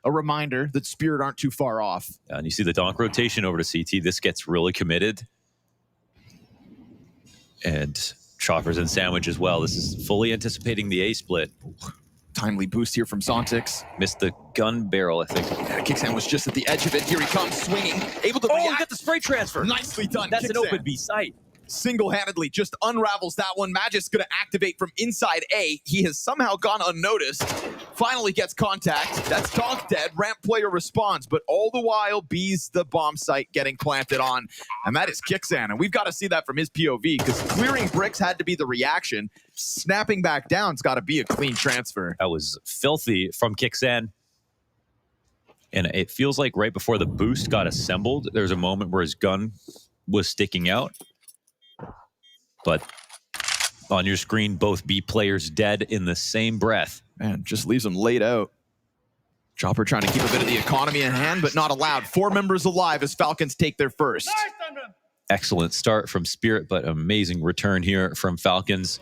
a reminder that Spirit aren't too far off. And you see the donk rotation over to CT. This gets really committed. And Choppers and Sandwich as well. This is fully anticipating the A split. Timely boost here from Zontix. Missed the gun barrel, I think. Yeah, Kicksan was just at the edge of it. Here he comes, swinging, able to react. He got the spray transfer. Nicely done, That's Kicksan. an open B site. Single-handedly just unravels that one. Magisk gonna activate from inside A. He has somehow gone unnoticed. Finally gets contact. That's Donk dead. Ramp player responds, but all the while, B's the bomb site getting planted on. And that is Kicksan. And we've got to see that from his POV, because clearing bricks had to be the reaction. Snapping back down's got to be a clean transfer. That was filthy from Kicksan. And it feels like right before the boost got assembled, there's a moment where his gun was sticking out. But on your screen, both B players dead in the same breath. Man, just leaves them laid out. Chopper trying to keep a bit of the economy in hand, but not allowed. 4 members alive as Falcons take their first. Excellent start from Spirit, but amazing return here from Falcons.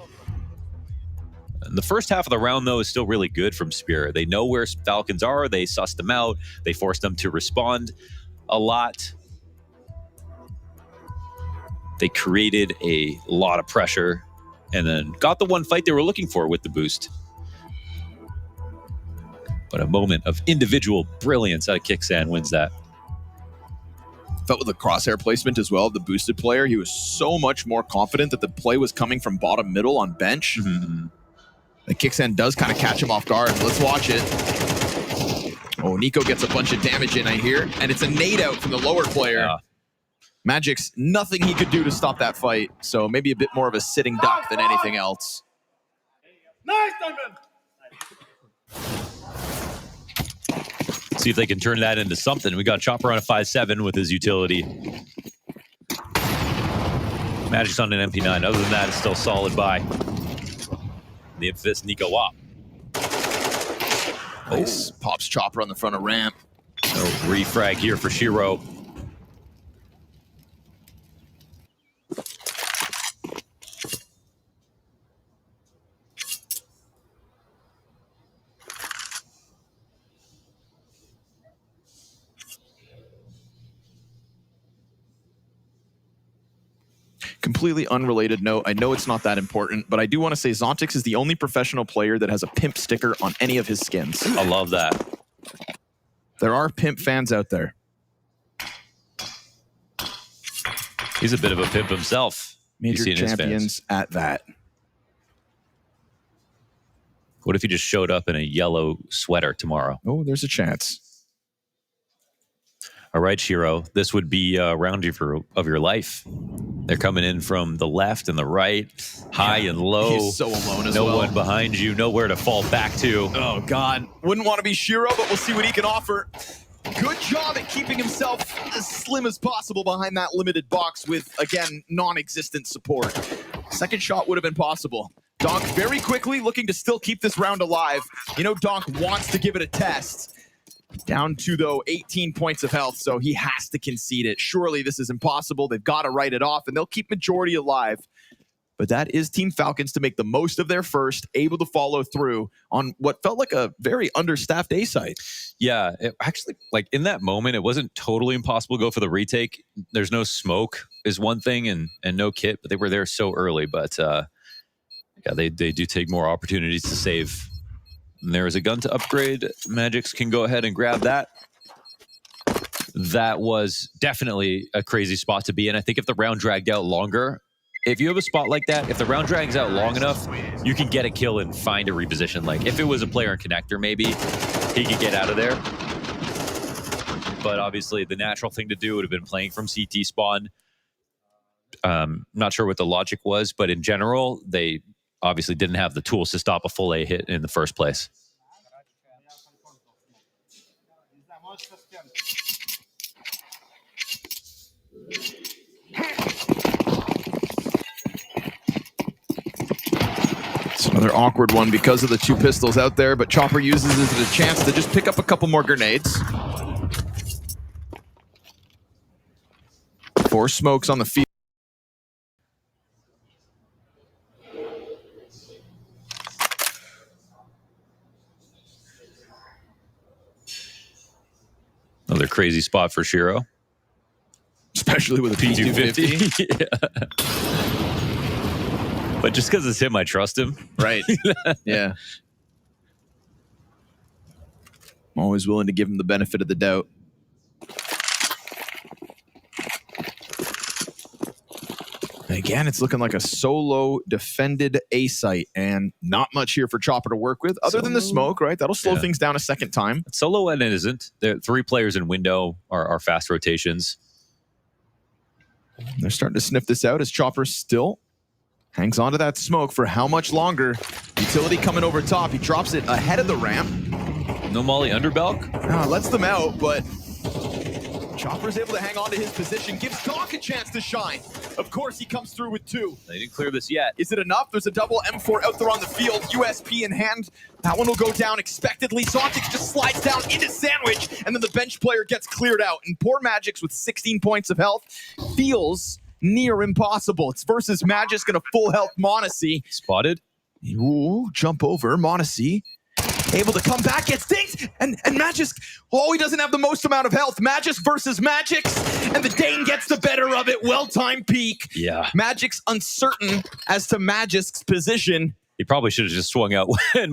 And the first half of the round, though, is still really good from Spirit. They know where Falcons are. They sussed them out. They forced them to respond a lot. They created a lot of pressure and then got the one fight they were looking for with the boost. But a moment of individual brilliance out of Kicksan wins that. Felt with the crosshair placement as well of the boosted player. He was so much more confident that the play was coming from bottom middle on bench. Mm-hmm. The Kicksan does kind of catch him off guard. Let's watch it. Oh, Nico gets a bunch of damage in, I hear. And it's a nade out from the lower player. Yeah. Magixx, nothing he could do to stop that fight. So maybe a bit more of a sitting duck than anything else. Nice, Diamond! See if they can turn that into something. We got Chopper on a 5-7 with his utility. Magixx on an MP9. Other than that, it's still solid buy. The infamous Nico Wop. Nice. Pops Chopper on the front of ramp. No refrag here for Shiro. Completely unrelated note. I know it's not that important, but I do want to say Zontix is the only professional player that has a pimp sticker on any of his skins. I love that. There are pimp fans out there. He's a bit of a pimp himself. Major champions at that. What if he just showed up in a yellow sweater tomorrow? Oh, there's a chance. All right, Shiro, this would be a round of your life. They're coming in from the left and the right, high and low. He's so alone as well. No one behind you, nowhere to fall back to. Oh, God. Wouldn't want to be Shiro, but we'll see what he can offer. Good job at keeping himself as slim as possible behind that limited box with, again, non-existent support. Second shot would have been possible. Donk very quickly looking to still keep this round alive. You know, Donk wants to give it a test. Down to, though, 18 points of health, so he has to concede it. Surely this is impossible. They've got to write it off, and they'll keep majority alive. But that is Team Falcons to make the most of their first, able to follow through on what felt like a very understaffed A site. Yeah, actually, like in that moment, it wasn't totally impossible to go for the retake. There's no smoke is one thing, and no kit, but they were there so early. But yeah, they do take more opportunities to save. And there is a gun to upgrade. Magixx can go ahead and grab that. That was definitely a crazy spot to be in. I think if the round dragged out longer, if you have a spot like that, if the round drags out long enough, you can get a kill and find a reposition. Like if it was a player in connector, maybe he could get out of there. But obviously the natural thing to do would have been playing from CT spawn. Not sure what the logic was, but in general, they obviously didn't have the tools to stop a full A hit in the first place. It's another awkward one because of the two pistols out there, but Chopper uses it as a chance to just pick up a couple more grenades. 4 smokes on the field. Another crazy spot for Shiro. Especially with a P250. Yeah. But just because it's him, I trust him. Right. Yeah. I'm always willing to give him the benefit of the doubt. Again, it's looking like a solo defended A site, and not much here for Chopper to work with, other than the smoke, right? That'll slow things down a second time. Solo and it isn't. There 3 players in window are fast rotations. They're starting to sniff this out as Chopper still hangs on to that smoke for how much longer. Utility coming over top. He drops it ahead of the ramp. No molly underbelk. Lets them out, but Chopper's able to hang on to his position. Gives Doc a chance to shine. Of course, he comes through with 2. They didn't clear this yet. Is it enough? There's a double M4 out there on the field. USP in hand. That one will go down expectedly. Zontic just slides down into Sandwich, and then the bench player gets cleared out. And poor Magixx with 16 points of health feels near impossible. It's versus Magisk and a full health Monacy. Spotted. Ooh, jump over. Monacy able to come back, gets dinked, and Magisk, he doesn't have the most amount of health. Magisk versus Magixx, and the Dane gets the better of it. Well-timed peek. Yeah. Magixx uncertain as to Magisk's position. He probably should have just swung out when